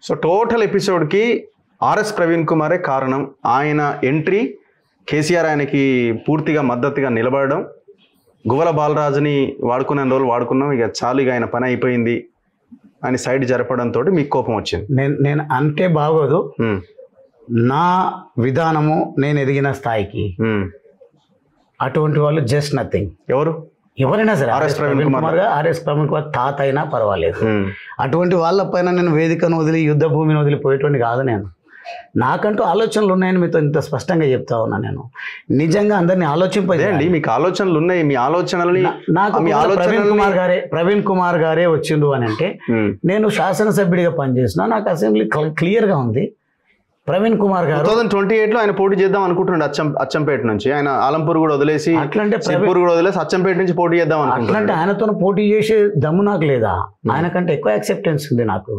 So total ఎపిసోడ్కి RS Praveen కుమారే కారణం. ఆయన entry, KCR ఆయనకి పూర్తిగా మద్దతుగా నిలబడడం, గువ్వల బాలరాజుని వాడుకునే రోజులు వాడుకున్నాం, ఇక చాలు, ఇక ఆయన పని అయిపోయింది అని సైడ్ జరపడంతో మీకు కోపం వచ్చింది. నేను అంటే బాగోదు, నా విధానము, నేను ఎదిగిన స్థాయికి అటువంటి వాళ్ళు జస్ట్ నథింగ్. ఎవరైనా సరే, ఆర్ఎస్ ప్రవీణ్ కుమార్ తాత అయినా పర్వాలేదు. అటువంటి వాళ్ళపైన నేను వేదికను వదిలి, యుద్ధ భూమిని వదిలిపోయేటువంటి కాదు. నేను నాకంటూ ఆలోచనలు ఉన్నాయని మీతో ఇంత స్పష్టంగా చెప్తా ఉన్నా. నేను నిజంగా అందరినీ ఆలోచింపజేయండి. మీకు ఆలోచనలు ఉన్నాయి, మీ ఆలోచనలని నాకు ప్రవీణ్ కుమార్ గారే వచ్చిండు అని అంటే, నేను శాసనసభ్యుడిగా పనిచేసిన, నాకు అసెంబ్లీ క్లియర్గా ఉంది. ప్రవీణ్ కుమార్ గారు 2028లో ఆయన పోటీ చేద్దాం అనుకుంటున్నాడు అచ్చంపేట నుంచి. ఆయన ఆలంపూర్ కూడా వదిలేసి, సిర్పూర్ కూడా వదిలేసి అచ్చంపేట నుంచి పోటీ చేద్దాం అనుకుంటున్నాడు. అట్లంటే ఆయనతో పోటీ చేసే దమ్ము నాకు లేదా? ఆయనకంటే ఎక్కువ యాక్సెప్టెన్స్ ఉంది నాకు.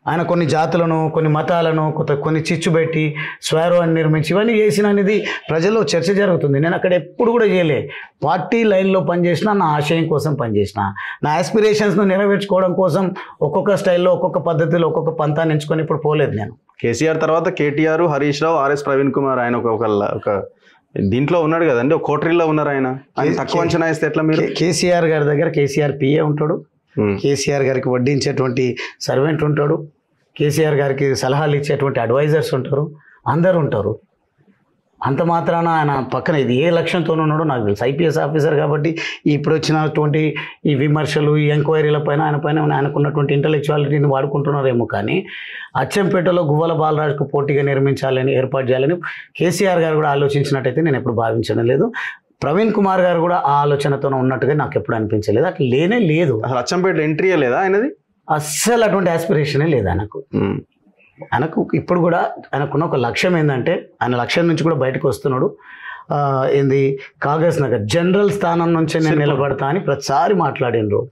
ఆయన కొన్ని జాతులను, కొన్ని మతాలను, కొన్ని చిచ్చు పెట్టి స్వైరోని నిర్మించి ఇవన్నీ చేసిన అనేది ప్రజల్లో చర్చ జరుగుతుంది. నేను అక్కడ ఎప్పుడు కూడా చేయలే. పార్టీ లైన్లో పనిచేసిన, నా ఆశయం కోసం పనిచేసిన, నా ఆస్పిరేషన్స్ను నెరవేర్చుకోవడం కోసం ఒక్కొక్క స్టైల్లో, ఒక్కొక్క పద్ధతిలో, ఒక్కొక్క పంతాన్ని ఎంచుకొని ఇప్పుడు పోలేదు. నేను కేసీఆర్ తర్వాత కేటీఆర్, హరీష్ రావు, ఆర్ఎస్ ప్రవీణ్ కుమార్, ఆయన ఒక దీంట్లో ఉన్నాడు కదండి, ఒక కోటరీలో ఉన్నారు. ఆయన తక్కువ అంచనా వేస్తే ఎట్లా? మీరు కేసీఆర్ గారి దగ్గర కేసీఆర్ పిఏ ఉంటాడు, కేసీఆర్ గారికి వడ్డించేటువంటి సర్వెంట్ ఉంటాడు, కేసీఆర్ గారికి సలహాలు ఇచ్చేటువంటి అడ్వైజర్స్ ఉంటారు, అందరు ఉంటారు. అంత మాత్రాన ఆయన పక్కన ఇది ఏ లక్ష్యంతో ఉన్నాడో నాకు తెలుసు. ఐపీఎస్ ఆఫీసర్ కాబట్టి ఇప్పుడు వచ్చినటువంటి ఈ విమర్శలు, ఈ ఎంక్వైరీల పైన ఆయనకున్నటువంటి ఇంటలెక్చువాలిటీని వాడుకుంటున్నారేమో. కానీ అచ్చంపేటలో గువ్వల బాలరాజుకు పోటీగా నిర్మించాలని, ఏర్పాటు చేయాలని కేసీఆర్ గారు కూడా ఆలోచించినట్టయితే నేను ఎప్పుడు భావించడం లేదు. ప్రవీణ్ కుమార్ గారు కూడా ఆ ఆలోచనతో ఉన్నట్టుగా నాకు ఎప్పుడు అనిపించలేదు. అట్లా లేనే లేదు. అసలు అచ్చంపేట ఎంట్రీ లేదా ఆయనది? అస్సలు అటువంటి ఆస్పిరేషనే లేదు ఆయనకు. ఇప్పుడు కూడా ఆయనకున్న ఒక లక్ష్యం ఏంటంటే, ఆయన లక్ష్యం నుంచి కూడా బయటకు వస్తున్నాడు. ఏంది, కాగజ్ నగర్ జనరల్ స్థానం నుంచి నేను నిలబడతా అని ప్రతిసారి మాట్లాడినరు.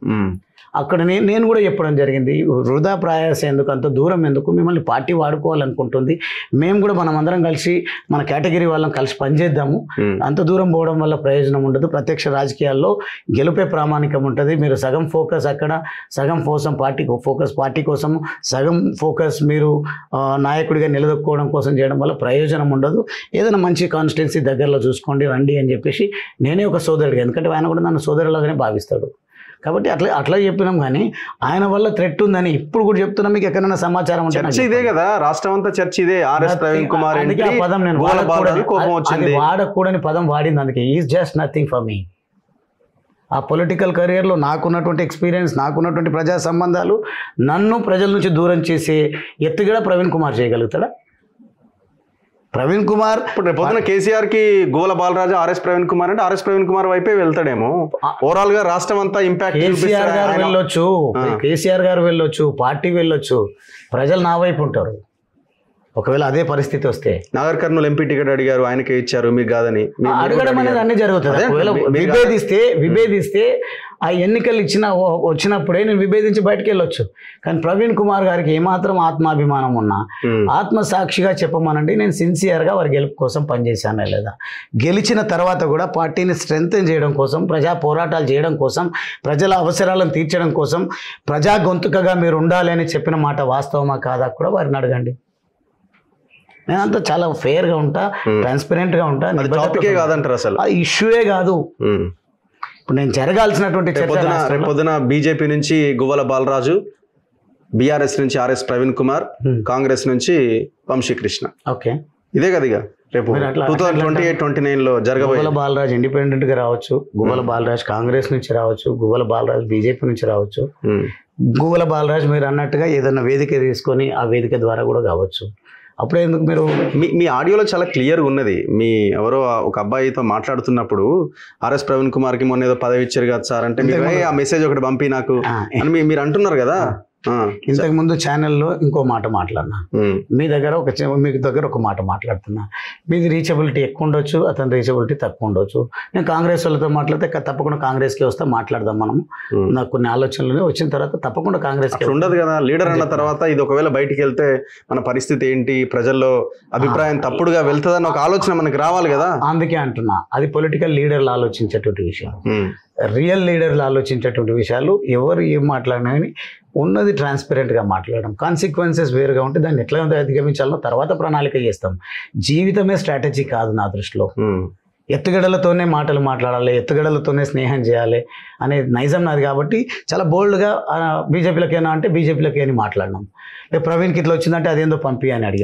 అక్కడ నేను కూడా చెప్పడం జరిగింది, వృధా ప్రయాస ఎందుకు, అంత దూరం ఎందుకు, మిమ్మల్ని పార్టీ వాడుకోవాలనుకుంటుంది, మేము కూడా మనం అందరం కలిసి మన కేటగిరీ వాళ్ళం కలిసి పనిచేద్దాము, అంత దూరం పోవడం వల్ల ప్రయోజనం ఉండదు. ప్రత్యక్ష రాజకీయాల్లో గెలుపే ప్రామాణికం ఉంటుంది. మీరు సగం ఫోకస్ అక్కడ, సగం కోసం పార్టీ కోసం, సగం ఫోకస్ మీరు నాయకుడిగా నిలదొక్కుకోవడం కోసం చేయడం వల్ల ప్రయోజనం ఉండదు. ఏదైనా మంచి కాన్స్టిట్యున్సీ దగ్గరలో చూసుకోండి, రండి అని చెప్పేసి నేనే ఒక సోదరుడిగా, ఎందుకంటే ఆయన కూడా నన్ను సోదరులాగానే భావిస్తాడు కాబట్టి అట్లా చెప్పినాం. కానీ ఆయన వల్ల థ్రెట్ ఉందని ఇప్పుడు కూడా చెప్తున్నా. మీకు ఎక్కడైనా సమాచారం చర్చ ఇదే కదా, రాష్ట్రం అంతా చర్చ ఇదే. ఆర్ఎస్ ప్రవీణ్ కుమార్ పదం నేను వాడకూడని పదం వాడింది. అందుకే is just nothing for me. ఆ పొలిటికల్ కెరియర్లో నాకున్నటువంటి ఎక్స్పీరియన్స్, నాకున్నటువంటి ప్రజా సంబంధాలు, నన్ను ప్రజల నుంచి దూరం చేసే ఎత్తుగడ ప్రవీణ్ కుమార్ చేయగలుగుతాడా? ప్రవీణ్ కుమార్ ఇప్పుడు పొద్దున కేసీఆర్ కి గువ్వల బాలరాజు, ఆర్ఎస్ ప్రవీణ్ కుమార్ అంటే ఆర్ఎస్ ప్రవీణ్ కుమార్ వైపే వెళ్తాడేమో. ఓవరాల్ గా రాష్ట్రం అంతా ఇంపాక్ట్. కేసీఆర్ గారు వెళ్ళొచ్చు, పార్టీ వెళ్ళొచ్చు, ప్రజలు నా వైపు ఉంటారు. ఒకవేళ అదే పరిస్థితి వస్తే, నాగర్ కర్నూలు ఎంపీ టికెట్ అడిగారు, ఆయనకే ఇచ్చారు, మీకు కాదని అడగడం అనేది అన్ని జరుగుతుంది. ఒకవేళ విభేదిస్తే ఆ ఎన్నికలు వచ్చినప్పుడే నేను విభేదించి బయటకు వెళ్ళొచ్చు. కానీ ప్రవీణ్ కుమార్ గారికి ఏమాత్రం ఆత్మాభిమానం ఉన్నా, ఆత్మసాక్షిగా చెప్పమనండి, నేను సిన్సియర్గా వారి గెలుపు కోసం పనిచేశాను లేదా, గెలిచిన తర్వాత కూడా పార్టీని స్ట్రెంగ్తెన్ చేయడం కోసం, ప్రజా పోరాటాలు చేయడం కోసం, ప్రజల అవసరాలను తీర్చడం కోసం, ప్రజా గొంతుకగా మీరు ఉండాలి అని చెప్పిన మాట వాస్తవమా కాదా కూడా వారిని అడగండి. నేనంతా చాలా ఫెయిర్గా ఉంటా, ట్రాన్స్పరెంట్గా ఉంటా. టాపికే కాదంటారు, అసలు ఆ ఇష్యూయే కాదు. ఇప్పుడు నేను జరగాల్సినటువంటి పొద్దున బీజేపీ నుంచి గువ్వల బాలరాజు, బీఆర్ఎస్ నుంచి ఆర్ఎస్ ప్రవీణ్ కుమార్, కాంగ్రెస్ నుంచి వంశీకృష్ణ. ఓకే, ఇదే కదా ఇక రేపు 2028-29లో జరగబోయే. గువ్వల బాలరాజు ఇండిపెండెంట్గా రావచ్చు, గువ్వల బాలరాజు కాంగ్రెస్ నుంచి రావచ్చు, గువ్వల బాలరాజు బీజేపీ నుంచి రావచ్చు, గువ్వల బాలరాజు మీరు అన్నట్టుగా ఏదైనా వేదిక తీసుకొని ఆ వేదిక ద్వారా కూడా కావచ్చు. అప్పుడే ఎందుకు మీరు మీ ఆడియోలో చాలా క్లియర్గా ఉన్నది. మీ ఎవరో ఒక అబ్బాయితో మాట్లాడుతున్నప్పుడు ఆర్ఎస్ ప్రవీణ్ కుమార్కి మొన్న ఏదో పదవి ఇచ్చారు కదా సార్ అంటే, మీరు ఆ మెసేజ్ ఒకటి పంపి నాకు అని మీరు అంటున్నారు కదా. ఇంతకు ముందు ఛానల్లో ఇంకో మాట మాట్లాడినా, మీ దగ్గర ఒక మాట మాట్లాడుతున్నా. మీది రీచబిలిటీ ఎక్కువ ఉండొచ్చు, అతని రీచబిలిటీ తక్కువ ఉండొచ్చు. నేను కాంగ్రెస్ వాళ్ళతో మాట్లాడితే తప్పకుండా కాంగ్రెస్కి వస్తే మాట్లాడదాం మనం. నాకు కొన్ని ఆలోచనలు వచ్చిన తర్వాత తప్పకుండా కాంగ్రెస్కి ఉండదు కదా. లీడర్ అన్న తర్వాత ఇది ఒకవేళ బయటికి వెళ్తే మన పరిస్థితి ఏంటి, ప్రజల్లో అభిప్రాయం తప్పుడుగా వెళ్తుందని ఒక ఆలోచన మనకి రావాలి కదా. అందుకే అంటున్నా, అది పొలిటికల్ లీడర్లు ఆలోచించేటువంటి విషయం. రియల్ లీడర్లు ఆలోచించేటువంటి విషయాలు ఎవరు ఏం మాట్లాడినా కానీ ఉన్నది ట్రాన్స్పరెంట్గా మాట్లాడడం, కాన్సిక్వెన్సెస్ వేరుగా ఉంటే దాన్ని ఎట్లా అధిగమించాలో తర్వాత ప్రణాళిక చేస్తాం. జీవితమే స్ట్రాటజీ కాదు నా దృష్టిలో. ఎత్తుగడలతోనే మాటలు మాట్లాడాలి, ఎత్తుగడలతోనే స్నేహం చేయాలి అనే నైజం నాది. కాబట్టి చాలా బోల్డ్గా బీజేపీలోకి ఏనా అంటే బీజేపీలోకి అని మాట్లాడినాం. ప్రవీణ్కి ఇట్లా వచ్చిందంటే అదేందో పంపి అని అడిగాం.